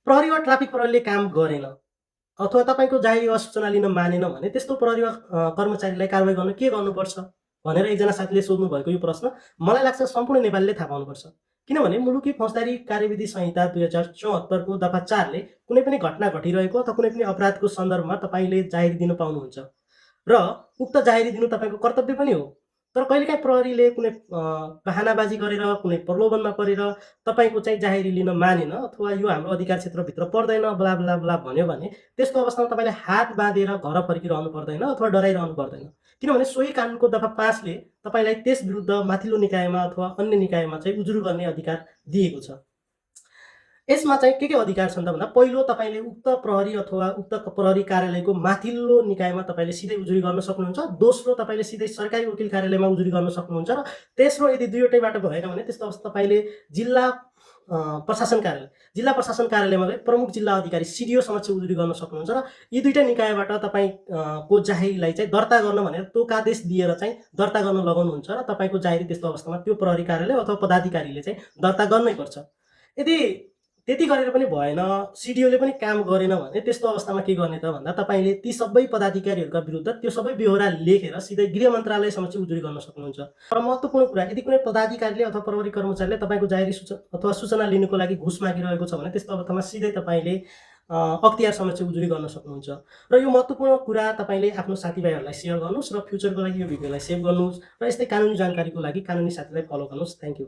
प्रहरी वा ट्राफिक प्रहरीले काम गरेन अथवा तपाईँको जाहेरी वा सूचना लिन मानेन भने त्यस्तो प्रहरी वा कर्मचारीलाई कारबाही गर्न के गर्नुपर्छ भनेर एकजना साथीले सोध्नु भएको यो प्रश्न मलाई लाग्छ सम्पूर्ण नेपालीले थाहा पाउनुपर्छ। किनभने मुलुकी फौजदारी कार्यविधि संहिता 2074 को दफा 4 ले कुनै पनि घटना घटिरहेको अथवा कुनै पनि अपराधको सन्दर्भमा तपाईँले जाहेरी दिन पाउनुहुन्छ र उक्त जाहेरी दिनु तपाईँको कर्तव्य पनि हो। तर कहिलेकाहीँ प्रहरीले कुनै बहानाबाजी गरेर कुनै प्रलोभनमा परेर तपाईँको चाहिँ जाहेरी लिन मानेन अथवा यो हाम्रो अधिकार क्षेत्रभित्र पर्दैन ब्ला ब्ला ब्ला भन्यो भने त्यस्तो अवस्थामा तपाईँले हात बाँधेर घर फर्किरहनु पर्दैन अथवा डराइरहनु पर्दैन। किनभने सोही कानुनको दफा 5 ले तपाईँलाई त्यस विरुद्ध माथिल्लो निकायमा अथवा अन्य निकायमा चाहिँ उजुरी गर्ने अधिकार दिएको छ। यसमा चाहिँ के अधिकार छन् त भन्दा पहिलो तपाईँले उक्त प्रहरी अथवा उक्त प्रहरी कार्यालयको माथिल्लो निकायमा तपाईँले सिधै उजुरी गर्न सक्नुहुन्छ। दोस्रो तपाईँले सिधै सरकारी वकिल कार्यालयमा उजुरी गर्न सक्नुहुन्छ र तेस्रो यदि दुईवटैबाट भएन भने त्यस्तो अवस्था तपाईँले जिल्ला प्रशासन कार्यालयमा गई प्रमुख जिल्ला अधिकारी सिडिओ समक्ष उजुरी गर्न सक्नुहुन्छ र यी दुईटा निकायबाट तपाईँको जाहेरीलाई चाहिँ दर्ता गर्न भनेर तोकादेश दिएर चाहिँ दर्ता गर्न लगाउनुहुन्छ र तपाईँको जाहेरी त्यस्तो अवस्थामा त्यो प्रहरी कार्यालय अथवा पदाधिकारीले चाहिँ दर्ता गर्नै पर्छ। यदि त्यति गरेर पनि भएन, सिडिओले पनि काम गरेन भने त्यस्तो अवस्थामा के गर्ने त भन्दा तपाईँले ती सबै पदाधिकारीहरूका विरुद्ध त्यो सबै बेहोरा लेखेर सिधै गृह मन्त्रालय समक्ष उजुरी गर्न सक्नुहुन्छ। र महत्त्वपूर्ण कुरा, यदि कुनै पदाधिकारीले अथवा प्रहरी कर्मचारीले तपाईँको जाहेरी अथवा सूचना लिनुको लागि घुस मागिरहेको छ भने त्यस्तो अवस्थामा सिधै तपाईँले अख्तियार समक्ष उजुरी गर्न सक्नुहुन्छ। र यो महत्त्वपूर्ण कुरा तपाईँले आफ्नो साथीभाइहरूलाई सेयर गर्नुहोस् र फ्युचरको लागि यो भिडियोलाई सेभ गर्नुहोस् र यस्तै कानुनी जानकारीको लागि कानुनी साथीलाई फलो गर्नुहोस्। Thank you.